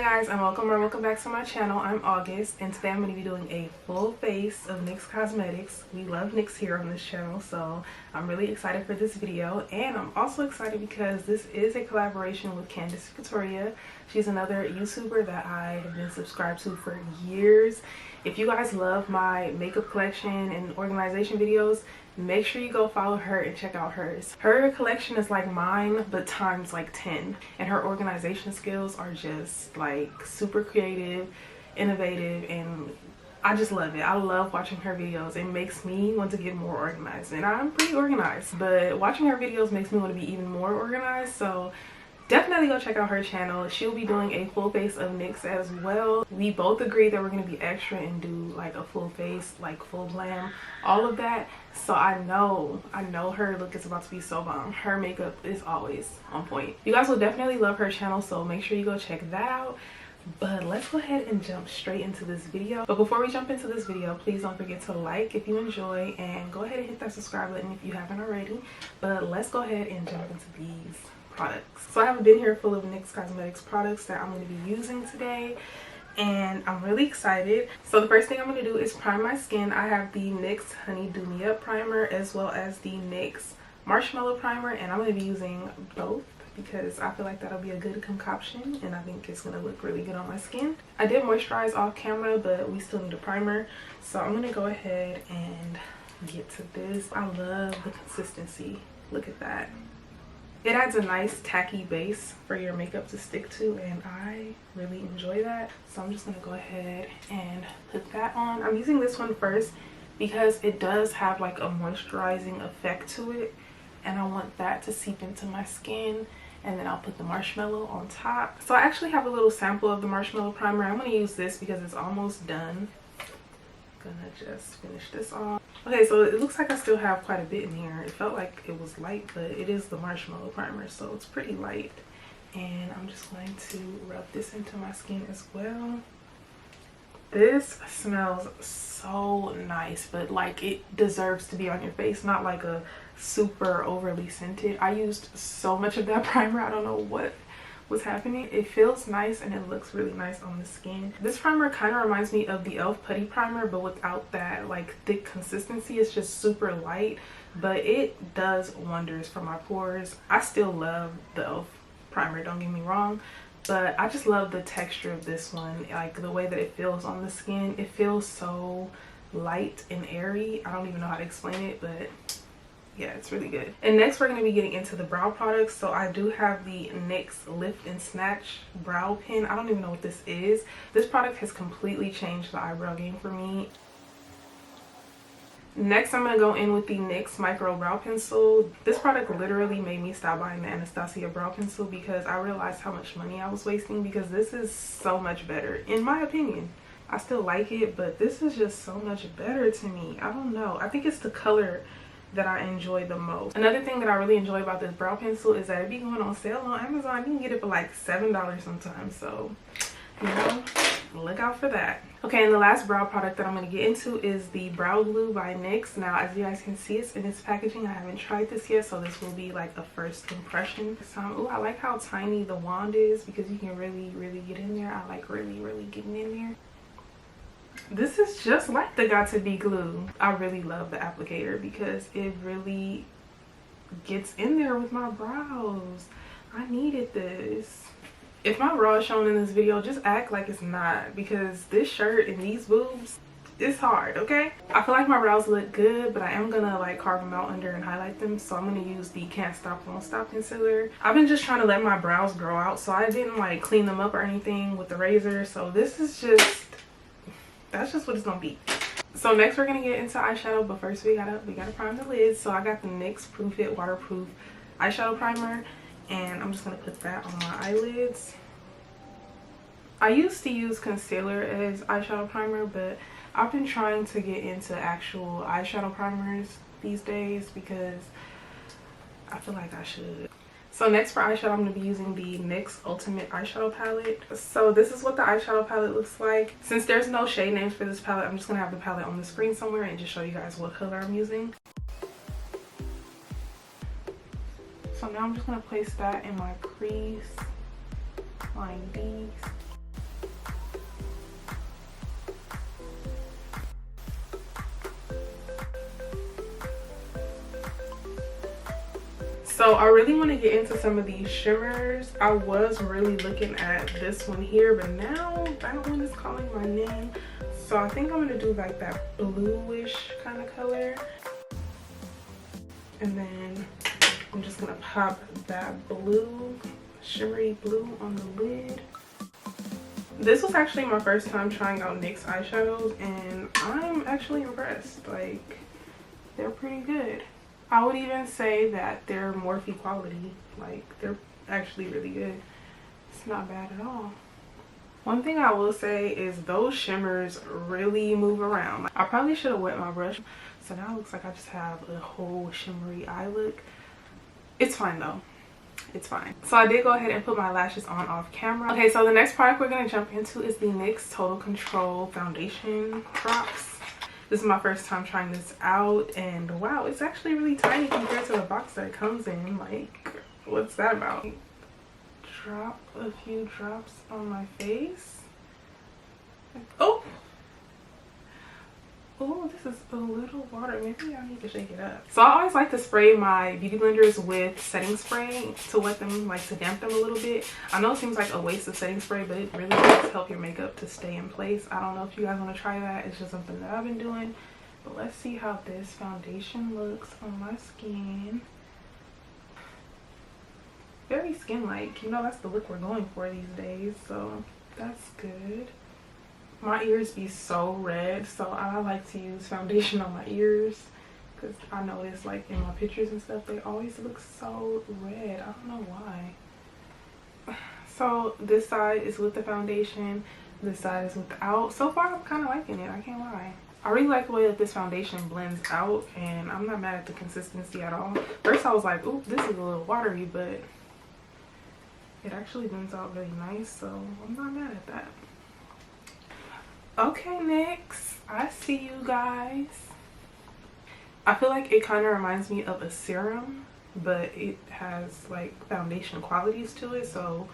Hi guys, and welcome back to my channel. I'm August, and today I'm going to be doing a full face of NYX Cosmetics. We love NYX here on this channel, so I'm really excited for this video. And I'm also excited because this is a collaboration with Candice Victoria. She's another YouTuber that I have been subscribed to for years. If you guys love my makeup collection and organization videos, make sure you go follow her and check out hers. Her collection is like mine, but times like 10. And her organization skills are just like super creative, innovative, and I just love it. I love watching her videos. It makes me want to get more organized. And I'm pretty organized, but watching her videos makes me want to be even more organized. So definitely go check out her channel. She'll be doing a full face of NYX as well. We both agreed that we're going to be extra and do like a full face, like full glam, all of that. So I know her look is about to be so bomb. Her makeup is always on point. You guys will definitely love her channel, so make sure you go check that out. But let's go ahead and jump straight into this video. But before we jump into this video, please don't forget to like if you enjoy, and go ahead and hit that subscribe button if you haven't already. But let's go ahead and jump into these products. So I have a bin here full of NYX Cosmetics products that I'm going to be using today, and I'm really excited. So the first thing I'm going to do is prime my skin. I have the NYX Honey Do Me Up primer as well as the NYX Marshmallow primer, and I'm going to be using both because I feel like that'll be a good concoction, and I think it's going to look really good on my skin. I did moisturize off camera, but we still need a primer, so I'm going to go ahead and get to this. I love the consistency. Look at that. It adds a nice tacky base for your makeup to stick to, and I really enjoy that. So I'm just going to go ahead and put that on. I'm using this one first because it does have like a moisturizing effect to it, and I want that to seep into my skin, and then I'll put the marshmallow on top. So I actually have a little sample of the marshmallow primer. I'm going to use this because it's almost done. Gonna just finish this off. Okay, so it looks like I still have quite a bit in here. It felt like it was light, but it is the marshmallow primer, so it's pretty light. And I'm just going to rub this into my skin as well. This smells so nice, but like it deserves to be on your face, not like a super overly scented. I used so much of that primer, I don't know what was happening. It feels nice and it looks really nice on the skin. This primer kind of reminds me of the e.l.f. Putty Primer, but without that like thick consistency. It's just super light, but it does wonders for my pores. I still love the e.l.f. primer, don't get me wrong, but I just love the texture of this one, like the way that it feels on the skin. It feels so light and airy. I don't even know how to explain it, but yeah, it's really good. And next we're going to be getting into the brow products. So I do have the NYX Lift and Snatch brow pen. I don't even know what this is. This product has completely changed the eyebrow game for me. Next I'm going to go in with the NYX Micro Brow Pencil. This product literally made me stop buying the Anastasia brow pencil because I realized how much money I was wasting, because this is so much better in my opinion. I still like it, but this is just so much better to me. I don't know. I think it's the color that I enjoy the most. Another thing that I really enjoy about this brow pencil is that it be going on sale on Amazon. You can get it for like $7 sometimes, so you know, look out for that. Okay, and the last brow product that I'm going to get into is the brow glue by NYX. Now as you guys can see, it's in its packaging. I haven't tried this yet, so this will be like a first impression. Ooh, I like how tiny the wand is because you can really get in there. I like really getting in there. This is just like the Got To Be glue. I really love the applicator because it really gets in there with my brows. I needed this. If my brow is shown in this video, just act like it's not, because this shirt and these boobs, it's hard, okay? I feel like my brows look good, but I am gonna like carve them out under and highlight them, so I'm gonna use the Can't Stop Won't Stop concealer. I've been just trying to let my brows grow out, so I didn't like clean them up or anything with the razor, so this is just, that's just what it's gonna be. So next we're gonna get into eyeshadow, but first we gotta prime the lids. So I got the NYX Proof It waterproof eyeshadow primer, and I'm just gonna put that on my eyelids. I used to use concealer as eyeshadow primer, but I've been trying to get into actual eyeshadow primers these days because I feel like I should. So next for eyeshadow, I'm going to be using the NYX Ultimate Eyeshadow Palette. So this is what the eyeshadow palette looks like. Since there's no shade names for this palette, I'm just going to have the palette on the screen somewhere and just show you guys what color I'm using. So now I'm just going to place that in my crease, line these. So I really want to get into some of these shimmers. I was really looking at this one here, but now that one is calling my name. So I think I'm going to do like that bluish kind of color. And then I'm just going to pop that blue, shimmery blue on the lid. This was actually my first time trying out NYX eyeshadows, and I'm actually impressed. Like, they're pretty good. I would even say that they're Morphe quality. Like, they're actually really good. It's not bad at all. One thing I will say is those shimmers really move around. I probably should have wet my brush. So now it looks like I just have a whole shimmery eye look. It's fine though. It's fine. So I did go ahead and put my lashes on off camera. Okay, so the next product we're going to jump into is the NYX Total Control Foundation Drops. This is my first time trying this out, and wow, it's actually really tiny compared to the box that it comes in. Like, what's that about? Drop a few drops on my face. Oh! Oh, this is a little water. Maybe I need to shake it up. So I always like to spray my beauty blenders with setting spray to let them, like, to damp them a little bit. I know it seems like a waste of setting spray, but it really does help your makeup to stay in place. I don't know if you guys want to try that. It's just something that I've been doing. But let's see how this foundation looks on my skin. Very skin-like. You know, that's the look we're going for these days. So that's good. My ears be so red, so I like to use foundation on my ears because I notice, like, in my pictures and stuff, they always look so red. I don't know why. So this side is with the foundation, this side is without. So far I'm kind of liking it, I can't lie. I really like the way that this foundation blends out, and I'm not mad at the consistency at all. First I was like, ooh, this is a little watery, but it actually blends out really nice, so I'm not mad at that. Okay, NYX, I see you guys. I feel like it kind of reminds me of a serum, but it has like foundation qualities to it, so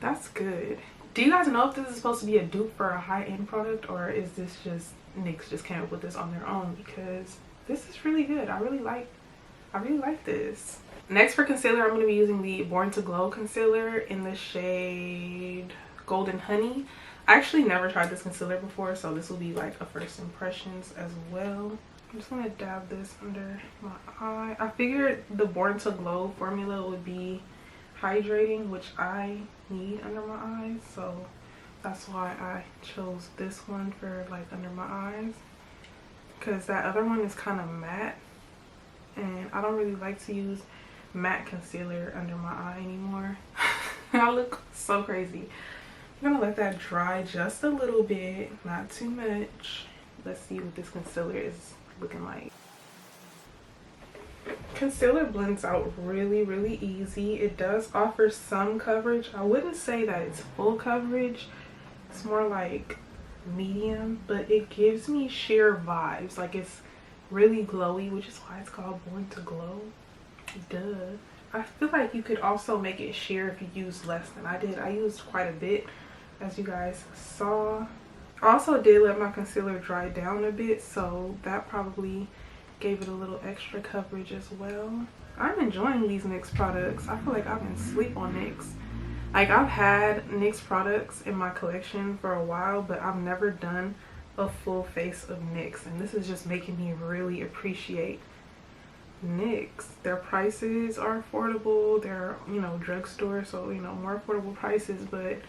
that's good. Do you guys know if this is supposed to be a dupe for a high-end product, or is this just NYX just came up with this on their own? Because this is really good. I really like this. Next for concealer, I'm going to be using the Born to Glow concealer in the shade Golden Honey. I actually never tried this concealer before, so this will be like a first impressions as well. I'm just gonna dab this under my eye. I figured the Born to Glow formula would be hydrating, which I need under my eyes, so that's why I chose this one for like under my eyes, because that other one is kind of matte, and I don't really like to use matte concealer under my eye anymore. I look so crazy. I'm gonna let that dry just a little bit, not too much. Let's see what this concealer is looking like. Concealer blends out really easy. It does offer some coverage. I wouldn't say that it's full coverage. It's more like medium, but it gives me sheer vibes. Like, it's really glowy, which is why it's called Born to Glow. Duh. I feel like you could also make it sheer if you use less than I did. I used quite a bit, as you guys saw. I also did let my concealer dry down a bit, so that probably gave it a little extra coverage as well. I'm enjoying these NYX products. I feel like I've been asleep on NYX. Like, I've had NYX products in my collection for a while, but I've never done a full face of NYX, and this is just making me really appreciate NYX. Their prices are affordable. They're, you know, drugstore, so, you know, more affordable prices, but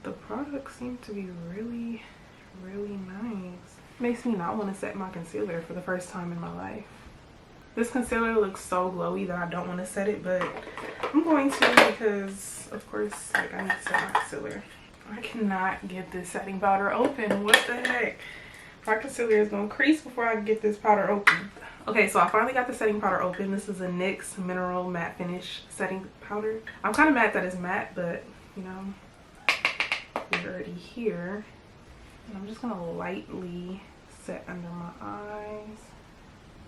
the products seem to be really nice. Makes me not want to set my concealer for the first time in my life. This concealer looks so glowy that I don't want to set it, but I'm going to, because of course, like, I need to set my concealer. I cannot get this setting powder open. What the heck? My concealer is going to crease before I can get this powder open. Okay, so I finally got the setting powder open. This is a NYX Mineral Matte Finish setting powder. I'm kind of mad that it's matte, but, you know, we're already here. And I'm just gonna lightly set under my eyes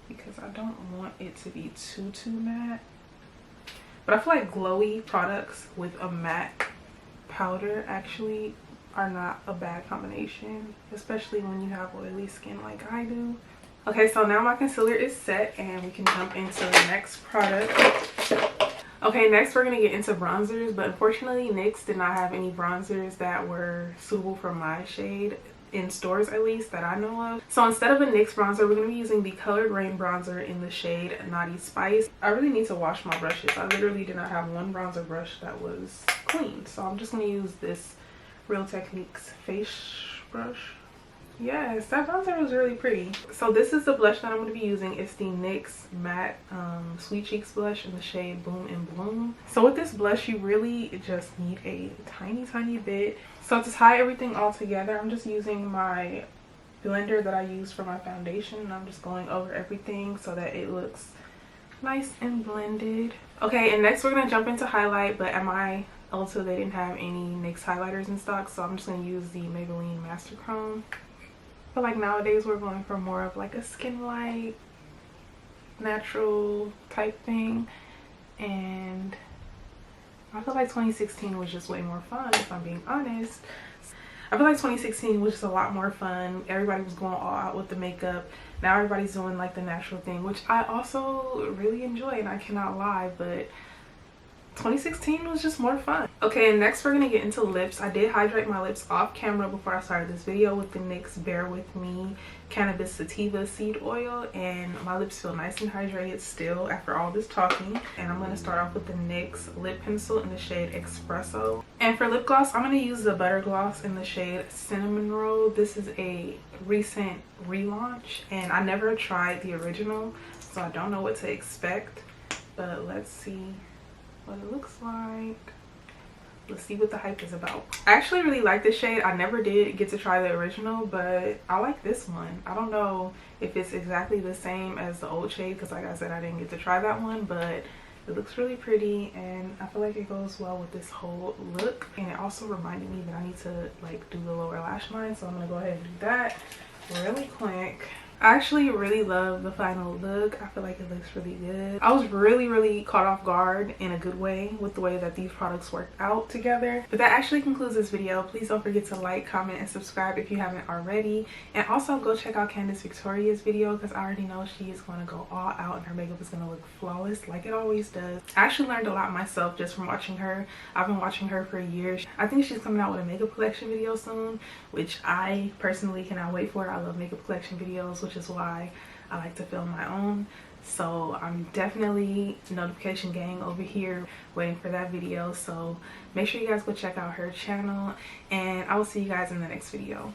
because I don't want it to be too matte. But I feel like glowy products with a matte powder actually are not a bad combination, especially when you have oily skin like I do. Okay, so now my concealer is set and we can jump into the next product. Okay, next we're gonna get into bronzers, but unfortunately NYX did not have any bronzers that were suitable for my shade, in stores at least that I know of. So instead of a NYX bronzer, we're gonna be using the Colored Rain bronzer in the shade Naughty Spice. I really need to wash my brushes. I literally did not have one bronzer brush that was clean, so I'm just gonna use this Real Techniques face brush. Yes, that bronzer was really pretty. So this is the blush that I'm going to be using. It's the NYX Matte Sweet Cheeks blush in the shade Boom and Bloom. So with this blush, you really just need a tiny bit. So to tie everything all together, I'm just using my blender that I use for my foundation. And I'm just going over everything so that it looks nice and blended. Okay, and next we're going to jump into highlight, but at my Ulta, they didn't have any NYX highlighters in stock, so I'm just going to use the Maybelline Master Chrome. But like nowadays we're going for more of like a skin light, natural type thing, and I feel like 2016 was just way more fun, if I'm being honest. I feel like 2016 was just a lot more fun. Everybody was going all out with the makeup. Now everybody's doing like the natural thing, which I also really enjoy, and I cannot lie, but 2016 was just more fun. Okay, and next we're gonna get into lips. I did hydrate my lips off camera before I started this video with the NYX Bear With Me Cannabis Sativa Seed Oil, and my lips feel nice and hydrated still after all this talking. And I'm gonna start off with the NYX lip pencil in the shade Expresso. And for lip gloss, I'm gonna use the Butter Gloss in the shade Cinnamon Roll. This is a recent relaunch, and I never tried the original, so I don't know what to expect, but let's see what it looks like. Let's see what the hype is about. I actually really like this shade. I never did get to try the original, but I like this one. I don't know if it's exactly the same as the old shade, because like I said, I didn't get to try that one, but it looks really pretty, and I feel like it goes well with this whole look. And it also reminded me that I need to like do the lower lash line, so I'm gonna go ahead and do that really quick. I actually really love the final look. I feel like it looks really good. I was really caught off guard in a good way with the way that these products worked out together. But that actually concludes this video. Please don't forget to like, comment, and subscribe if you haven't already. And also go check out Candice Victoria's video, because I already know she is going to go all out and her makeup is going to look flawless like it always does. I actually learned a lot myself just from watching her. I've been watching her for years. I think she's coming out with a makeup collection video soon, which I personally cannot wait for. I love makeup collection videos, which is why I like to film my own. So I'm definitely notification gang over here waiting for that video. So make sure you guys go check out her channel, and I will see you guys in the next video.